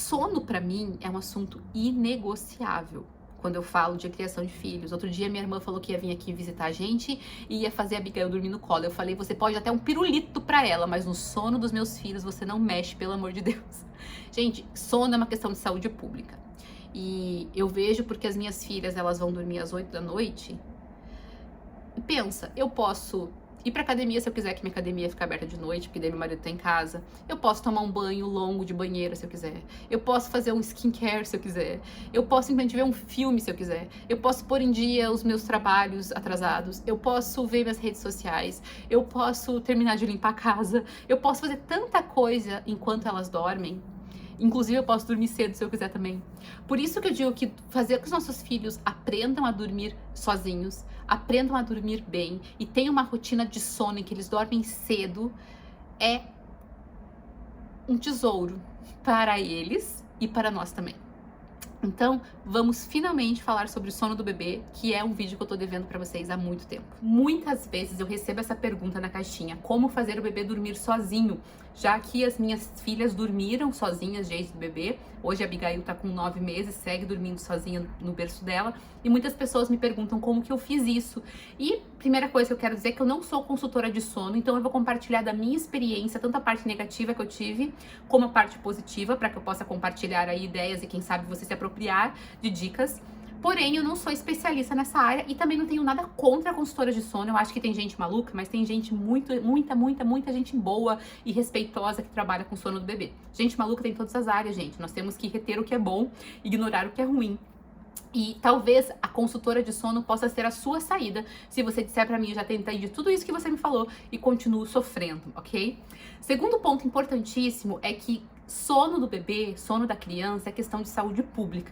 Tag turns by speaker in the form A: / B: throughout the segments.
A: sono pra mim é um assunto inegociável. Quando eu falo de criação de filhos. Outro dia minha irmã falou que ia vir aqui visitar a gente e ia fazer a Abigail dormir no colo. Eu falei, você pode até um pirulito pra ela, mas no sono dos meus filhos você não mexe, pelo amor de Deus. Gente, sono é uma questão de saúde pública. E eu vejo porque as minhas filhas, elas vão dormir às 8 da noite. E pensa, eu posso ir pra academia se eu quiser, que minha academia fica aberta de noite, porque daí meu marido tá em casa. Eu posso tomar um banho longo de banheira se eu quiser. Eu posso fazer um skincare se eu quiser. Eu posso simplesmente ver um filme se eu quiser. Eu posso pôr em dia os meus trabalhos atrasados. Eu posso ver minhas redes sociais. Eu posso terminar de limpar a casa. Eu posso fazer tanta coisa enquanto elas dormem. Inclusive, eu posso dormir cedo se eu quiser também. Por isso que eu digo que fazer com que os nossos filhos aprendam a dormir sozinhos, aprendam a dormir bem e tenham uma rotina de sono em que eles dormem cedo é um tesouro para eles e para nós também. Então, vamos finalmente falar sobre o sono do bebê, que é um vídeo que eu tô devendo pra vocês há muito tempo. Muitas vezes eu recebo essa pergunta na caixinha, como fazer o bebê dormir sozinho? Já que as minhas filhas dormiram sozinhas desde o bebê, hoje a Abigail tá com 9 meses, segue dormindo sozinha no berço dela, e muitas pessoas me perguntam como que eu fiz isso. E primeira coisa que eu quero dizer é que eu não sou consultora de sono, então eu vou compartilhar da minha experiência, tanto a parte negativa que eu tive, como a parte positiva, para que eu possa compartilhar aí ideias e quem sabe você se apropriar de dicas. Porém, eu não sou especialista nessa área e também não tenho nada contra a consultora de sono. Eu acho que tem gente maluca, mas tem gente muita gente boa e respeitosa que trabalha com sono do bebê. Gente maluca tem em todas as áreas, gente. Nós temos que reter o que é bom, ignorar o que é ruim. E talvez a consultora de sono possa ser a sua saída, se você disser pra mim, eu já tentei de tudo isso que você me falou e continuo sofrendo, ok? Segundo ponto importantíssimo é que sono do bebê, sono da criança é questão de saúde pública.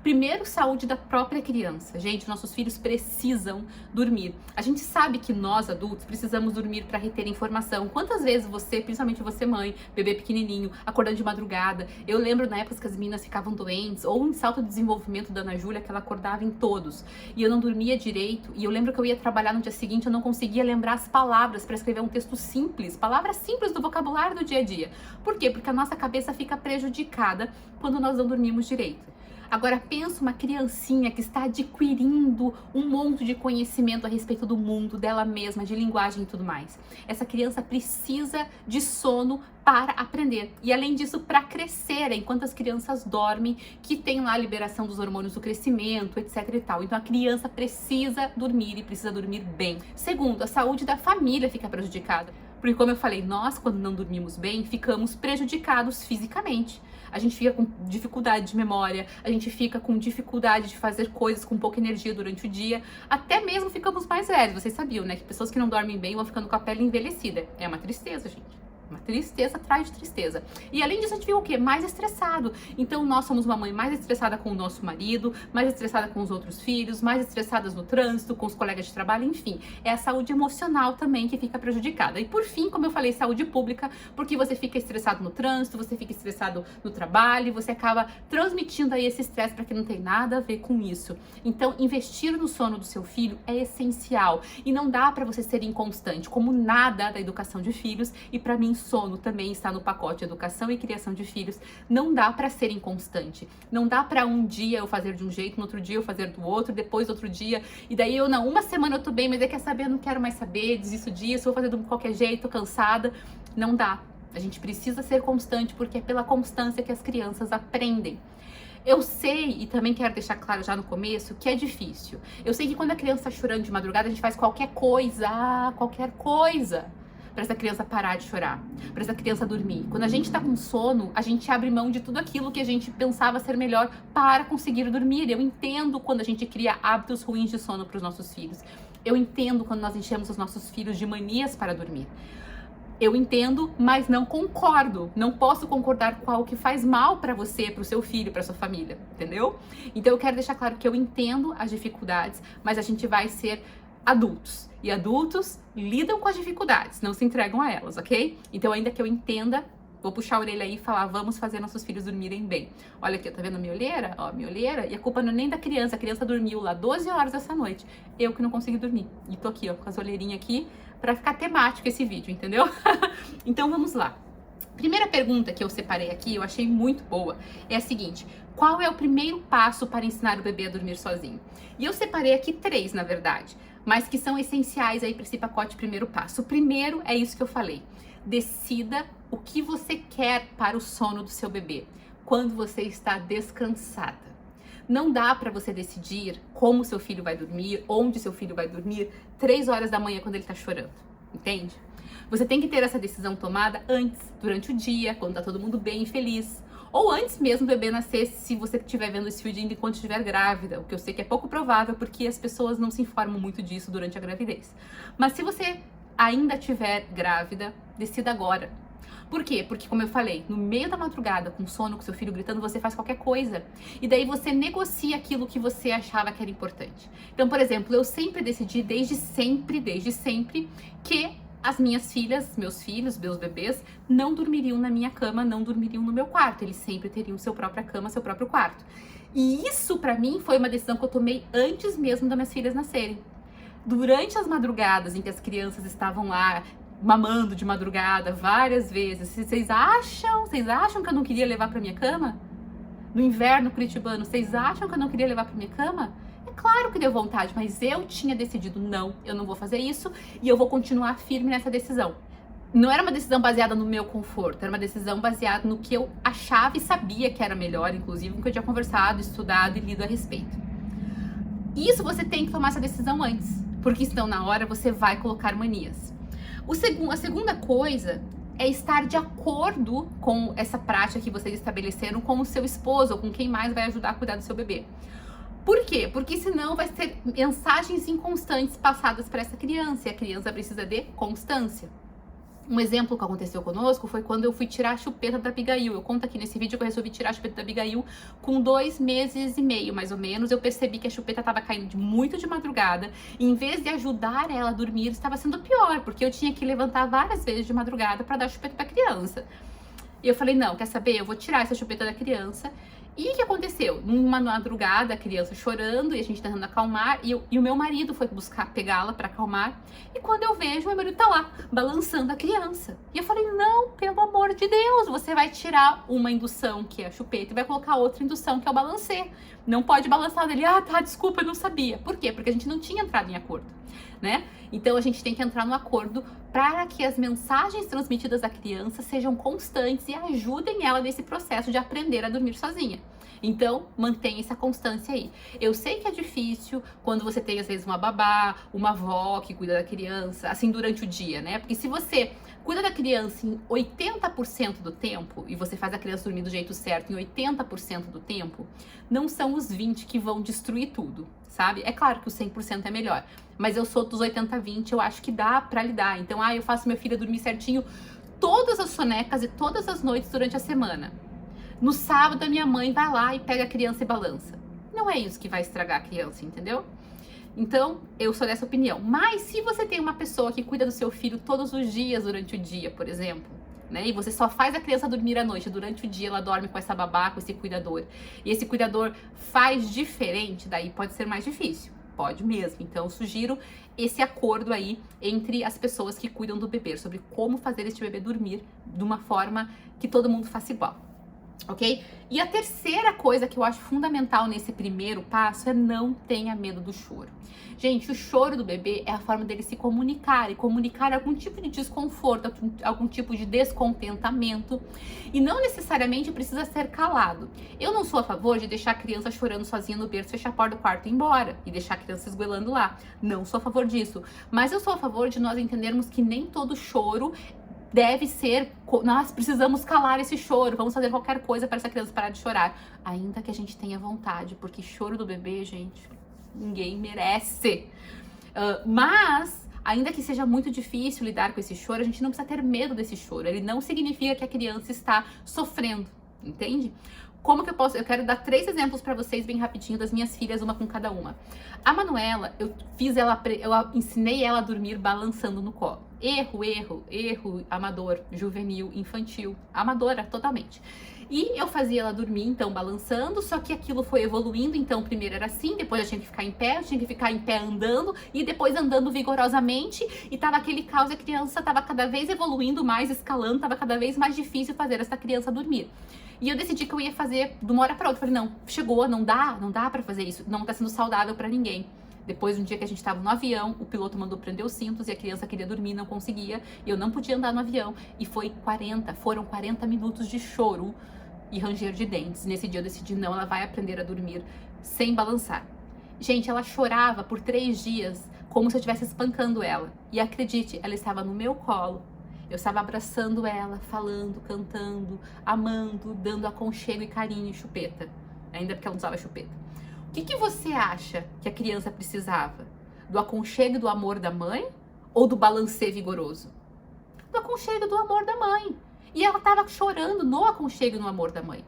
A: Primeiro, saúde da própria criança. Gente, nossos filhos precisam dormir. A gente sabe que nós, adultos, precisamos dormir para reter informação. Quantas vezes você, principalmente você mãe, bebê pequenininho, acordando de madrugada. Eu lembro na época que as meninas ficavam doentes, ou em salto de desenvolvimento da Ana Júlia, que ela acordava em todos. E eu não dormia direito. E eu lembro que eu ia trabalhar no dia seguinte, eu não conseguia lembrar as palavras para escrever um texto simples. Palavras simples do vocabulário do dia a dia. Por quê? Porque a nossa cabeça fica prejudicada quando nós não dormimos direito. Agora pensa uma criancinha que está adquirindo um monte de conhecimento a respeito do mundo, dela mesma, de linguagem e tudo mais. Essa criança precisa de sono para aprender. E além disso, para crescer, enquanto as crianças dormem, que tem lá a liberação dos hormônios do crescimento, etc e tal. Então a criança precisa dormir e precisa dormir bem. Segundo, a saúde da família fica prejudicada. Porque como eu falei, nós quando não dormimos bem, ficamos prejudicados fisicamente. A gente fica com dificuldade de memória, a gente fica com dificuldade de fazer coisas com pouca energia durante o dia, até mesmo ficamos mais velhos. Vocês sabiam, né, que pessoas que não dormem bem vão ficando com a pele envelhecida. É uma tristeza, gente. Uma tristeza atrás de tristeza. E além disso, a gente fica o quê? Mais estressado. Então, nós somos uma mãe mais estressada com o nosso marido, mais estressada com os outros filhos, mais estressadas no trânsito, com os colegas de trabalho, enfim. É a saúde emocional também que fica prejudicada. E por fim, como eu falei, saúde pública, porque você fica estressado no trânsito, você fica estressado no trabalho, você acaba transmitindo aí esse estresse para quem não tem nada a ver com isso. Então, investir no sono do seu filho é essencial. E não dá para você ser inconstante, como nada da educação de filhos, e para mim, sono também está no pacote educação e criação de filhos. Não dá para ser inconstante. Não dá para um dia eu fazer de um jeito, no outro dia eu fazer do outro, depois outro dia. E daí eu não, uma semana eu tô bem, mas quer saber, eu não quero mais saber, desisto disso, vou fazer de qualquer jeito, tô cansada. Não dá. A gente precisa ser constante porque é pela constância que as crianças aprendem. Eu sei, e também quero deixar claro já no começo, que é difícil. Eu sei que quando a criança tá chorando de madrugada, a gente faz qualquer coisa, para essa criança parar de chorar, para essa criança dormir. Quando a gente tá com sono, a gente abre mão de tudo aquilo que a gente pensava ser melhor para conseguir dormir. Eu entendo quando a gente cria hábitos ruins de sono para os nossos filhos. Eu entendo quando nós enchemos os nossos filhos de manias para dormir. Eu entendo, mas não concordo. Não posso concordar com algo que faz mal para você, para o seu filho, para sua família, entendeu? Então eu quero deixar claro que eu entendo as dificuldades, mas a gente vai ser adultos. E adultos lidam com as dificuldades, não se entregam a elas, ok? Então, ainda que eu entenda, vou puxar a orelha aí e falar, vamos fazer nossos filhos dormirem bem. Olha aqui, tá vendo a minha olheira? Ó, minha olheira. E a culpa não é nem da criança. A criança dormiu lá 12 horas essa noite. Eu que não consegui dormir. E tô aqui, ó, com as olheirinhas aqui, pra ficar temático esse vídeo, entendeu? Então, vamos lá. Primeira pergunta que eu separei aqui, eu achei muito boa, é a seguinte: qual é o primeiro passo para ensinar o bebê a dormir sozinho? E eu separei aqui 3, na verdade, mas que são essenciais aí para esse pacote primeiro passo. O primeiro é isso que eu falei: decida o que você quer para o sono do seu bebê, quando você está descansada. Não dá para você decidir como seu filho vai dormir, onde seu filho vai dormir, 3 horas da manhã quando ele tá chorando, entende? Você tem que ter essa decisão tomada antes, durante o dia, quando tá todo mundo bem e feliz. Ou antes mesmo do bebê nascer, se você estiver vendo esse vídeo ainda enquanto estiver grávida, o que eu sei que é pouco provável, porque as pessoas não se informam muito disso durante a gravidez. Mas se você ainda estiver grávida, decida agora. Por quê? Porque, como eu falei, no meio da madrugada, com sono, com seu filho gritando, você faz qualquer coisa. E daí você negocia aquilo que você achava que era importante. Então, por exemplo, eu sempre decidi, desde sempre, que as minhas filhas, meus filhos, meus bebês, não dormiriam na minha cama, não dormiriam no meu quarto. Eles sempre teriam sua própria cama, seu próprio quarto. E isso, pra mim, foi uma decisão que eu tomei antes mesmo das minhas filhas nascerem. Durante as madrugadas em que as crianças estavam lá, mamando de madrugada várias vezes, vocês acham que eu não queria levar pra minha cama? No inverno curitibano, vocês acham que eu não queria levar pra minha cama? É claro que deu vontade, mas eu tinha decidido, não, eu não vou fazer isso e eu vou continuar firme nessa decisão. Não era uma decisão baseada no meu conforto, era uma decisão baseada no que eu achava e sabia que era melhor, inclusive, com o que eu tinha conversado, estudado e lido a respeito. Isso você tem que tomar essa decisão antes, porque senão na hora você vai colocar manias. A segunda coisa é estar de acordo com essa prática que vocês estabeleceram com o seu esposo ou com quem mais vai ajudar a cuidar do seu bebê. Por quê? Porque senão vai ser mensagens inconstantes passadas para essa criança, e a criança precisa de constância. Um exemplo que aconteceu conosco foi quando eu fui tirar a chupeta da Abigail. Eu conto aqui nesse vídeo que eu resolvi tirar a chupeta da Abigail com 2 meses e meio, mais ou menos. Eu percebi que a chupeta estava caindo muito de madrugada e, em vez de ajudar ela a dormir, estava sendo pior, porque eu tinha que levantar várias vezes de madrugada para dar a chupeta para a criança. E eu falei, não, quer saber? Eu vou tirar essa chupeta da criança. E o que aconteceu? Numa madrugada, a criança chorando e a gente tentando acalmar, e o meu marido foi pegá-la para acalmar. E quando eu vejo, meu marido tá lá, balançando a criança. E eu falei, não, pelo amor de Deus, você vai tirar uma indução, que é a chupeta, e vai colocar outra indução, que é o balancê. Não pode balançar dele, tá, desculpa, eu não sabia. Por quê? Porque a gente não tinha entrado em acordo, né? Então a gente tem que entrar no acordo para que as mensagens transmitidas à criança sejam constantes e ajudem ela nesse processo de aprender a dormir sozinha. Então, mantenha essa constância aí. Eu sei que é difícil quando você tem, às vezes, uma babá, uma avó que cuida da criança, assim, durante o dia, né? Porque se você cuida da criança em 80% do tempo e você faz a criança dormir do jeito certo em 80% do tempo, não são os 20 que vão destruir tudo, sabe? É claro que o 100% é melhor, mas eu sou dos 80-20, eu acho que dá pra lidar. Então, eu faço minha filha dormir certinho todas as sonecas e todas as noites durante a semana. No sábado, a minha mãe vai lá e pega a criança e balança. Não é isso que vai estragar a criança, entendeu? Então, eu sou dessa opinião. Mas se você tem uma pessoa que cuida do seu filho todos os dias durante o dia, por exemplo, né? E você só faz a criança dormir à noite, durante o dia ela dorme com essa babá, com esse cuidador. E esse cuidador faz diferente, daí pode ser mais difícil. Pode mesmo. Então, eu sugiro esse acordo aí entre as pessoas que cuidam do bebê, sobre como fazer este bebê dormir de uma forma que todo mundo faça igual. Ok? E a terceira coisa que eu acho fundamental nesse primeiro passo é não tenha medo do choro. Gente, o choro do bebê é a forma dele se comunicar e comunicar algum tipo de desconforto, algum tipo de descontentamento, e não necessariamente precisa ser calado. Eu não sou a favor de deixar a criança chorando sozinha no berço, fechar a porta do quarto e ir embora e deixar a criança esgoelando lá. Não sou a favor disso, mas eu sou a favor de nós entendermos que nem todo choro deve ser, nós precisamos calar esse choro, vamos fazer qualquer coisa para essa criança parar de chorar, ainda que a gente tenha vontade, porque choro do bebê, gente, ninguém merece. Mas, ainda que seja muito difícil lidar com esse choro, a gente não precisa ter medo desse choro, ele não significa que a criança está sofrendo, entende? Como que eu posso? Eu quero dar 3 exemplos para vocês bem rapidinho das minhas filhas, uma com cada uma. A Manuela, eu ensinei ela a dormir balançando no colo. Erro amador, juvenil, infantil, amadora totalmente. E eu fazia ela dormir, então, balançando, só que aquilo foi evoluindo, então primeiro era assim, depois eu tinha que ficar em pé, eu tinha que ficar em pé andando, e depois andando vigorosamente, e tava aquele caos, a criança tava cada vez evoluindo mais, escalando, tava cada vez mais difícil fazer essa criança dormir. E eu decidi que eu ia fazer de uma hora pra outra, falei, não, chegou, não dá pra fazer isso, não tá sendo saudável pra ninguém. Depois, um dia que a gente estava no avião, o piloto mandou prender os cintos e a criança queria dormir, não conseguia. E eu não podia andar no avião. E foram 40 minutos de choro e ranger de dentes. Nesse dia eu decidi, não, ela vai aprender a dormir sem balançar. Gente, ela chorava por 3 dias, como se eu estivesse espancando ela. E acredite, ela estava no meu colo. Eu estava abraçando ela, falando, cantando, amando, dando aconchego e carinho e chupeta. Ainda porque ela não usava chupeta. O que você acha que a criança precisava? Do aconchego e do amor da mãe? Ou do balancê vigoroso? Do aconchego e do amor da mãe. E ela estava chorando no aconchego e no amor da mãe.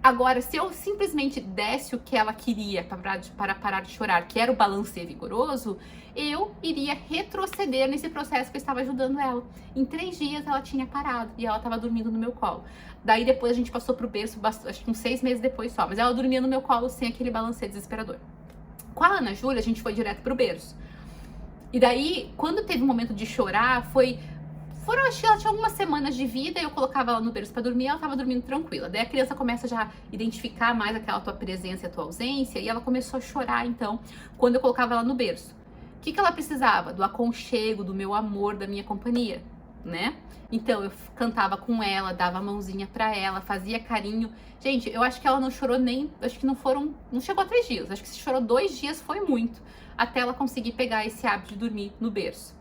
A: Agora, se eu simplesmente desse o que ela queria para parar de chorar, que era o balancê vigoroso, eu iria retroceder nesse processo que eu estava ajudando ela. Em 3 dias ela tinha parado e ela estava dormindo no meu colo. Daí depois a gente passou pro berço, acho que uns 6 meses depois só, mas ela dormia no meu colo sem aquele balancê desesperador. Com a Ana Júlia, a gente foi direto pro berço. E daí, quando teve um momento de chorar, acho que ela tinha algumas semanas de vida, eu colocava ela no berço pra dormir, ela tava dormindo tranquila. Daí a criança começa já a identificar mais aquela tua presença e a tua ausência, e ela começou a chorar, então, quando eu colocava ela no berço. O que ela precisava? Do aconchego, do meu amor, da minha companhia, né? Então, eu cantava com ela, dava a mãozinha pra ela, fazia carinho. Gente, eu acho que ela não chorou acho que não chegou a 3 dias, acho que se chorou 2 dias foi muito, até ela conseguir pegar esse hábito de dormir no berço.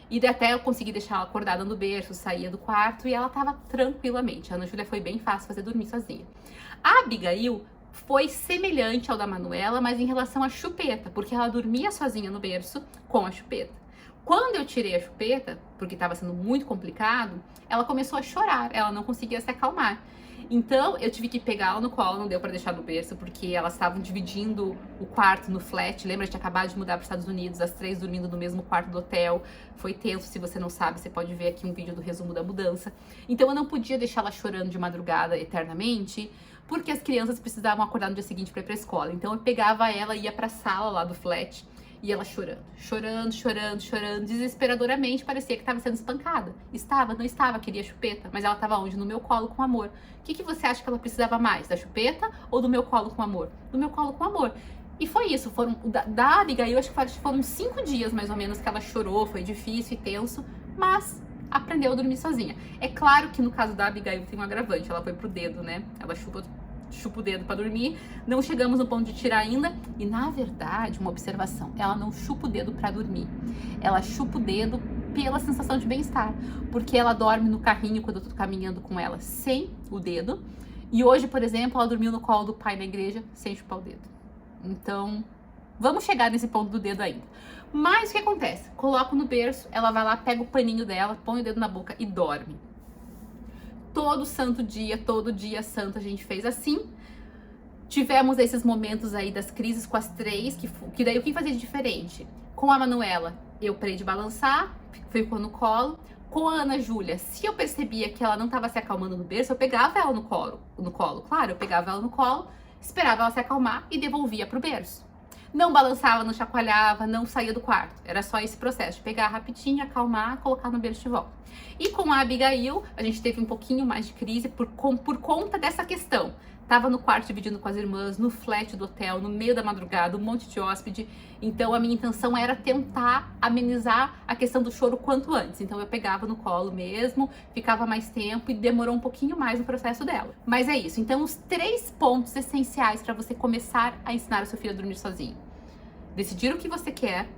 A: E até eu consegui deixar ela acordada no berço, saía do quarto e ela tava tranquilamente. A Ana Júlia foi bem fácil fazer dormir sozinha. A Abigail foi semelhante ao da Manuela, mas em relação à chupeta, porque ela dormia sozinha no berço com a chupeta. Quando eu tirei a chupeta, porque estava sendo muito complicado, ela começou a chorar, ela não conseguia se acalmar. Então, eu tive que pegá-la no colo, não deu pra deixar no berço, porque elas estavam dividindo o quarto no flat. Lembra, a gente acabado de mudar para os Estados Unidos, as 3 dormindo no mesmo quarto do hotel. Foi tenso, se você não sabe, você pode ver aqui um vídeo do resumo da mudança. Então, eu não podia deixar ela chorando de madrugada eternamente, porque as crianças precisavam acordar no dia seguinte para ir pra escola. Então, eu pegava ela e ia pra sala lá do flat, e ela chorando, desesperadoramente, parecia que estava sendo espancada. Não estava, queria chupeta, mas ela estava onde? No meu colo com amor. O que você acha que ela precisava mais? Da chupeta ou do meu colo com amor? Do meu colo com amor. E foi isso, da Abigail, acho que foram 5 dias mais ou menos que ela chorou, foi difícil e tenso, mas aprendeu a dormir sozinha. É claro que no caso da Abigail tem um agravante, ela foi pro dedo, né? Ela chupa o dedo para dormir, não chegamos no ponto de tirar ainda, e na verdade, uma observação, ela não chupa o dedo para dormir, ela chupa o dedo pela sensação de bem-estar, porque ela dorme no carrinho quando eu tô caminhando com ela sem o dedo, e hoje, por exemplo, ela dormiu no colo do pai na igreja sem chupar o dedo. Então, vamos chegar nesse ponto do dedo ainda. Mas o que acontece? Coloco no berço, ela vai lá, pega o paninho dela, põe o dedo na boca e dorme. Todo dia santo a gente fez assim. Tivemos esses momentos aí das crises com as 3, que daí o que fazia de diferente? Com a Manuela, eu parei de balançar, ficou no colo. Com a Ana Júlia, se eu percebia que ela não estava se acalmando no berço, eu pegava ela no colo. Claro, eu pegava ela no colo, esperava ela se acalmar e devolvia pro berço. Não balançava, não chacoalhava, não saía do quarto. Era só esse processo de pegar rapidinho, acalmar, colocar no berço de volta. E com a Abigail, a gente teve um pouquinho mais de crise por conta dessa questão. Tava no quarto dividindo com as irmãs, no flat do hotel, no meio da madrugada, um monte de hóspede. Então a minha intenção era tentar amenizar a questão do choro quanto antes. Então eu pegava no colo mesmo, ficava mais tempo e demorou um pouquinho mais o processo dela. Mas é isso. Então os 3 pontos essenciais para você começar a ensinar o seu filho a dormir sozinho. Decidir o que você quer,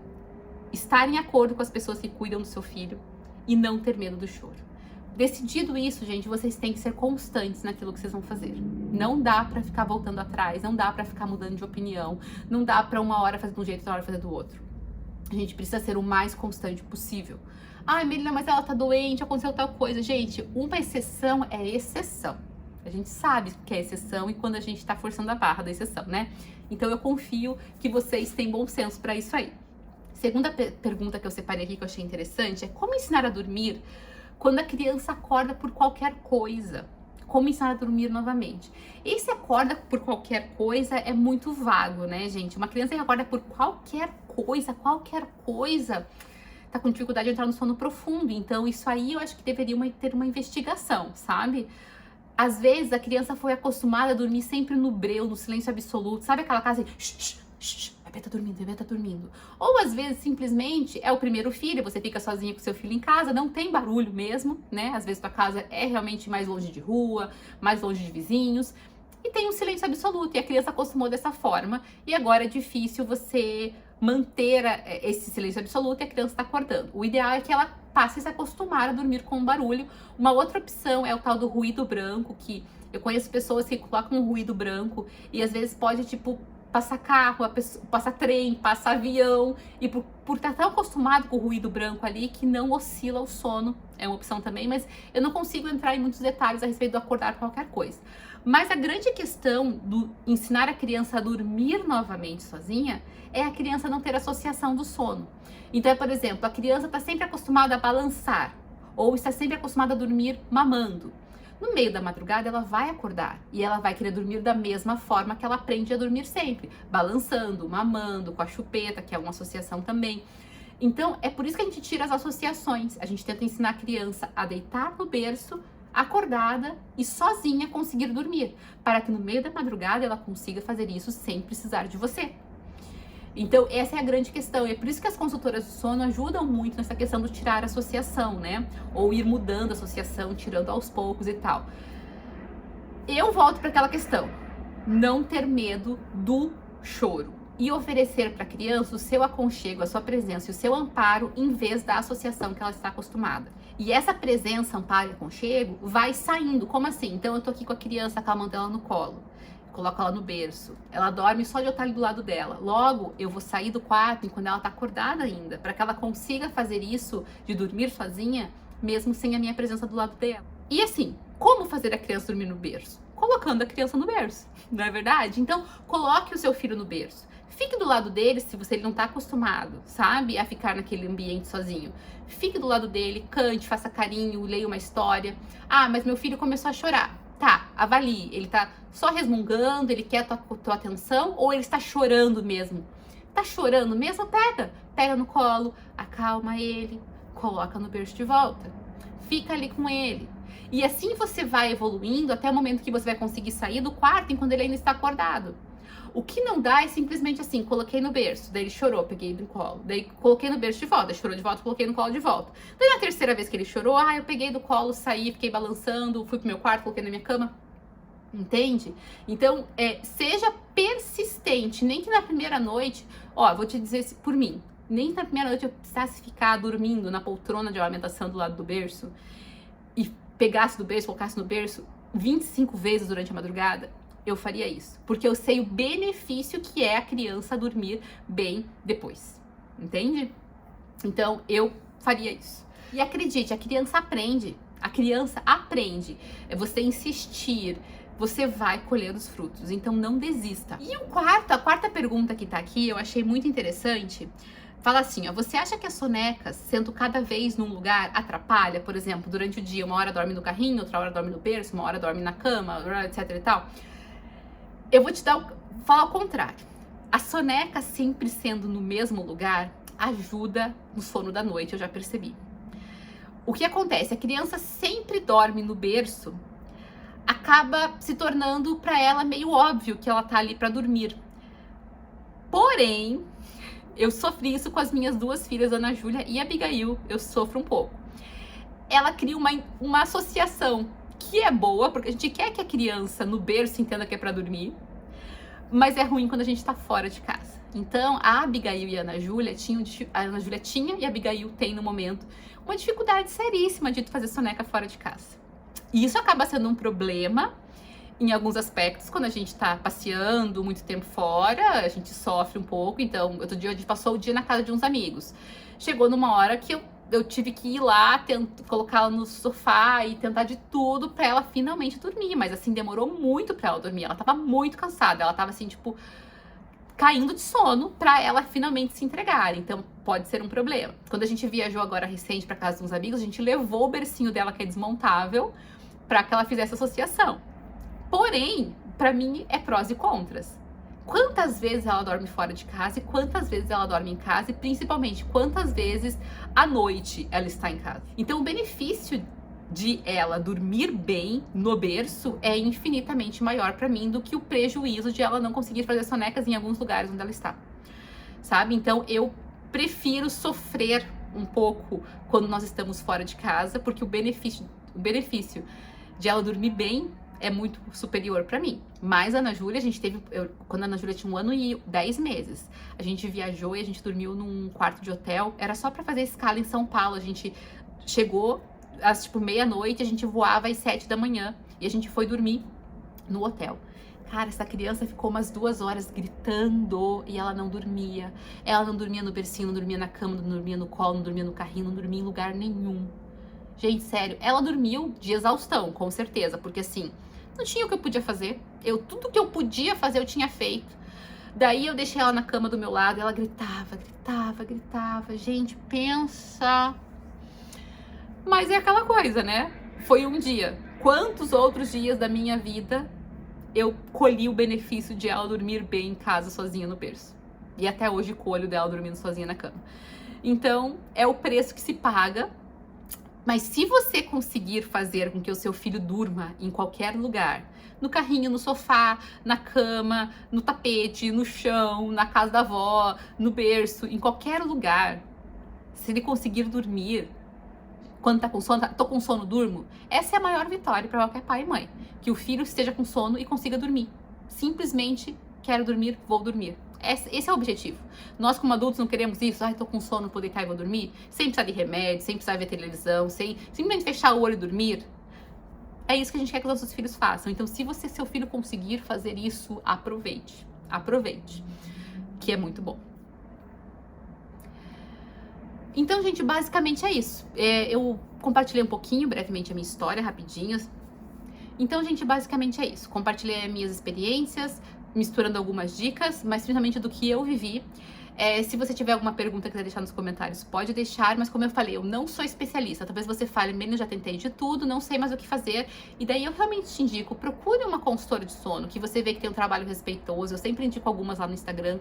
A: estar em acordo com as pessoas que cuidam do seu filho e não ter medo do choro. Decidido isso, gente, vocês têm que ser constantes naquilo que vocês vão fazer. Não dá pra ficar voltando atrás, não dá pra ficar mudando de opinião, não dá pra uma hora fazer de um jeito e outra hora fazer do outro. A gente precisa ser o mais constante possível. Ai, Melina, mas ela tá doente, aconteceu tal coisa. Gente, uma exceção é exceção. A gente sabe que é exceção e quando a gente tá forçando a barra da exceção, né? Então eu confio que vocês têm bom senso pra isso aí. Segunda pergunta que eu separei aqui que eu achei interessante é como ensinar a dormir quando a criança acorda por qualquer coisa. Como ensinar a dormir novamente. Esse acorda por qualquer coisa é muito vago, né, gente? Uma criança que acorda por qualquer coisa, tá com dificuldade de entrar no sono profundo. Então, isso aí eu acho que deveria ter uma investigação, sabe? Às vezes, a criança foi acostumada a dormir sempre no breu, no silêncio absoluto. Sabe aquela casa assim, bebê tá dormindo, bebê tá dormindo. Ou às vezes, simplesmente, é o primeiro filho, você fica sozinha com seu filho em casa, não tem barulho mesmo, né? Às vezes tua casa é realmente mais longe de rua, mais longe de vizinhos. E tem um silêncio absoluto, e a criança acostumou dessa forma. E agora é difícil você manter esse silêncio absoluto e a criança tá acordando. O ideal é que ela passe a se acostumar a dormir com barulho. Uma outra opção é o tal do ruído branco, que eu conheço pessoas que colocam um ruído branco e às vezes pode, tipo, passar carro, passar trem, passar avião, e por estar tão acostumado com o ruído branco ali que não oscila o sono, é uma opção também, mas eu não consigo entrar em muitos detalhes a respeito do acordar qualquer coisa. Mas a grande questão do ensinar a criança a dormir novamente sozinha é a criança não ter associação do sono. Então, por exemplo, a criança está sempre acostumada a balançar, ou está sempre acostumada a dormir mamando. No meio da madrugada, ela vai acordar e ela vai querer dormir da mesma forma que ela aprende a dormir sempre, balançando, mamando, com a chupeta, que é uma associação também. Então, é por isso que a gente tira as associações. A gente tenta ensinar a criança a deitar no berço, acordada e sozinha conseguir dormir, para que no meio da madrugada ela consiga fazer isso sem precisar de você. Então, essa é a grande questão, e é por isso que as consultoras do sono ajudam muito nessa questão do tirar a associação, né? Ou ir mudando a associação, tirando aos poucos e tal. Eu volto para aquela questão, não ter medo do choro e oferecer para a criança o seu aconchego, a sua presença e o seu amparo em vez da associação que ela está acostumada. E essa presença, amparo e aconchego vai saindo, como assim? Então eu tô aqui com a criança, acalmando ela no colo. Coloco ela no berço, ela dorme só de eu estar ali do lado dela. Logo, eu vou sair do quarto quando ela tá acordada ainda, para que ela consiga fazer isso de dormir sozinha, mesmo sem a minha presença do lado dela. E assim, como fazer a criança dormir no berço? Colocando a criança no berço, não é verdade? Então, coloque o seu filho no berço. Fique do lado dele se ele não tá acostumado, sabe, a ficar naquele ambiente sozinho. Fique do lado dele, cante, faça carinho, leia uma história. Ah, mas meu filho começou a chorar. Tá, avalie, ele tá só resmungando, ele quer tua atenção ou ele está chorando mesmo? Tá chorando mesmo? Pega no colo, acalma ele, coloca no berço de volta, fica ali com ele. E assim você vai evoluindo até o momento que você vai conseguir sair do quarto enquanto ele ainda está acordado. O que não dá é simplesmente assim, coloquei no berço, daí ele chorou, peguei no colo, daí coloquei no berço de volta, chorou de volta, coloquei no colo de volta. Daí na terceira vez que ele chorou, eu peguei do colo, saí, fiquei balançando, fui pro meu quarto, coloquei na minha cama. Entende? Então, seja persistente, nem que na primeira noite, vou te dizer por mim, nem que na primeira noite eu precisasse ficar dormindo na poltrona de amamentação do lado do berço e pegasse do berço, colocasse no berço 25 vezes durante a madrugada, eu faria isso, porque eu sei o benefício que é a criança dormir bem depois, entende? Então, eu faria isso. E acredite, a criança aprende, é você insistir, você vai colher os frutos, então não desista. E a quarta pergunta que tá aqui, eu achei muito interessante, fala assim, você acha que as sonecas, sendo cada vez num lugar, atrapalha? Por exemplo, durante o dia, uma hora dorme no carrinho, outra hora dorme no berço, uma hora dorme na cama, etc e tal. Eu vou falar o contrário. A soneca sempre sendo no mesmo lugar ajuda no sono da noite, eu já percebi. O que acontece? A criança sempre dorme no berço, acaba se tornando para ela meio óbvio que ela tá ali para dormir. Porém, eu sofri isso com as minhas duas filhas, Ana Júlia e Abigail, eu sofro um pouco. Ela cria uma associação que é boa, porque a gente quer que a criança no berço entenda que é para dormir, mas é ruim quando a gente tá fora de casa. Então, a Abigail e a Ana Júlia tinha e a Abigail tem no momento uma dificuldade seríssima de fazer soneca fora de casa. E isso acaba sendo um problema em alguns aspectos, quando a gente tá passeando muito tempo fora, a gente sofre um pouco. Então, outro dia a gente passou o dia na casa de uns amigos. Chegou numa hora que eu tive que ir lá, colocar ela no sofá e tentar de tudo pra ela finalmente dormir. Mas assim, demorou muito pra ela dormir. Ela tava muito cansada, ela tava assim, tipo, caindo de sono para ela finalmente se entregar. Então pode ser um problema. Quando a gente viajou agora recente para casa de uns amigos, a gente levou o bercinho dela, que é desmontável, para que ela fizesse associação. Porém, para mim é prós e contras. Quantas vezes ela dorme fora de casa e quantas vezes ela dorme em casa, e principalmente quantas vezes à noite ela está em casa. Então o benefício de ela dormir bem no berço é infinitamente maior para mim do que o prejuízo de ela não conseguir fazer sonecas em alguns lugares onde ela está, sabe? Então eu prefiro sofrer um pouco quando nós estamos fora de casa, porque o benefício de ela dormir bem é muito superior para mim. Mas a Ana Júlia, a gente teve, quando a Ana Júlia tinha 1 ano e 10 meses, a gente viajou e a gente dormiu num quarto de hotel, era só para fazer escala em São Paulo. A gente chegou às tipo meia-noite, a gente voava às 7 da manhã e a gente foi dormir no hotel. Cara, essa criança ficou umas 2 horas gritando e ela não dormia. Ela não dormia no bercinho, não dormia na cama, não dormia no colo, não dormia no carrinho, não dormia em lugar nenhum. Gente, sério, ela dormiu de exaustão, com certeza, porque assim, não tinha o que eu podia fazer. Tudo que eu podia fazer eu tinha feito. Daí eu deixei ela na cama do meu lado e ela gritava, gritava, gritava. Gente, pensa. Mas é aquela coisa, né? Foi um dia. Quantos outros dias da minha vida eu colhi o benefício de ela dormir bem em casa sozinha no berço? E até hoje colho dela dormindo sozinha na cama. Então, é o preço que se paga. Mas se você conseguir fazer com que o seu filho durma em qualquer lugar, no carrinho, no sofá, na cama, no tapete, no chão, na casa da avó, no berço, em qualquer lugar, se ele conseguir dormir, quando tá com sono, tô com sono, durmo, essa é a maior vitória para qualquer pai e mãe. Que o filho esteja com sono e consiga dormir. Simplesmente, quero dormir, vou dormir. Esse é o objetivo. Nós, como adultos, não queremos isso. Ai, tô com sono, vou deitar e vou dormir. Sem precisar de remédio, sem precisar ver televisão, sem simplesmente fechar o olho e dormir. É isso que a gente quer que os nossos filhos façam. Então, se seu filho conseguir fazer isso, aproveite. Aproveite. Que é muito bom. Então, gente, basicamente é isso. Eu compartilhei um pouquinho, brevemente, a minha história, rapidinho. Então, gente, basicamente é isso. Compartilhei as minhas experiências, misturando algumas dicas, mas principalmente do que eu vivi. Se você tiver alguma pergunta que quiser deixar nos comentários, pode deixar, mas como eu falei, eu não sou especialista. Talvez você fale, eu já tentei de tudo, não sei mais o que fazer. E daí eu realmente te indico, procure uma consultora de sono, que você vê que tem um trabalho respeitoso. Eu sempre indico algumas lá no Instagram,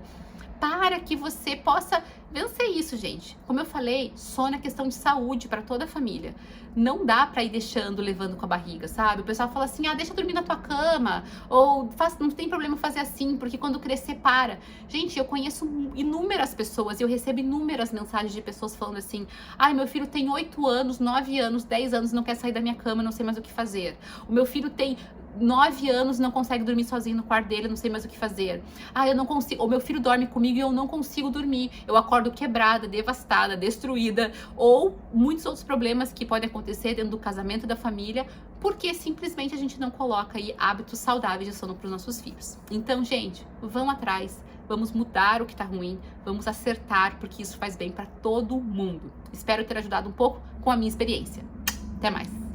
A: para que você possa vencer isso, gente. Como eu falei, sono é questão de saúde para toda a família. Não dá para ir deixando, levando com a barriga, sabe? O pessoal fala assim, deixa eu dormir na tua cama, ou não tem problema fazer assim, porque quando crescer, para. Gente, eu conheço inúmeras pessoas, e eu recebo inúmeras mensagens de pessoas falando assim, meu filho tem 8 anos, 9 anos, 10 anos, não quer sair da minha cama, não sei mais o que fazer. O meu filho tem 9 anos, não consegue dormir sozinho no quarto dele, não sei mais o que fazer. Eu não consigo, ou meu filho dorme comigo e eu não consigo dormir. Eu acordo quebrada, devastada, destruída, ou muitos outros problemas que podem acontecer dentro do casamento e da família, porque simplesmente a gente não coloca aí hábitos saudáveis de sono para os nossos filhos. Então, gente, vão atrás, vamos mudar o que tá ruim, vamos acertar, porque isso faz bem para todo mundo. Espero ter ajudado um pouco com a minha experiência. Até mais!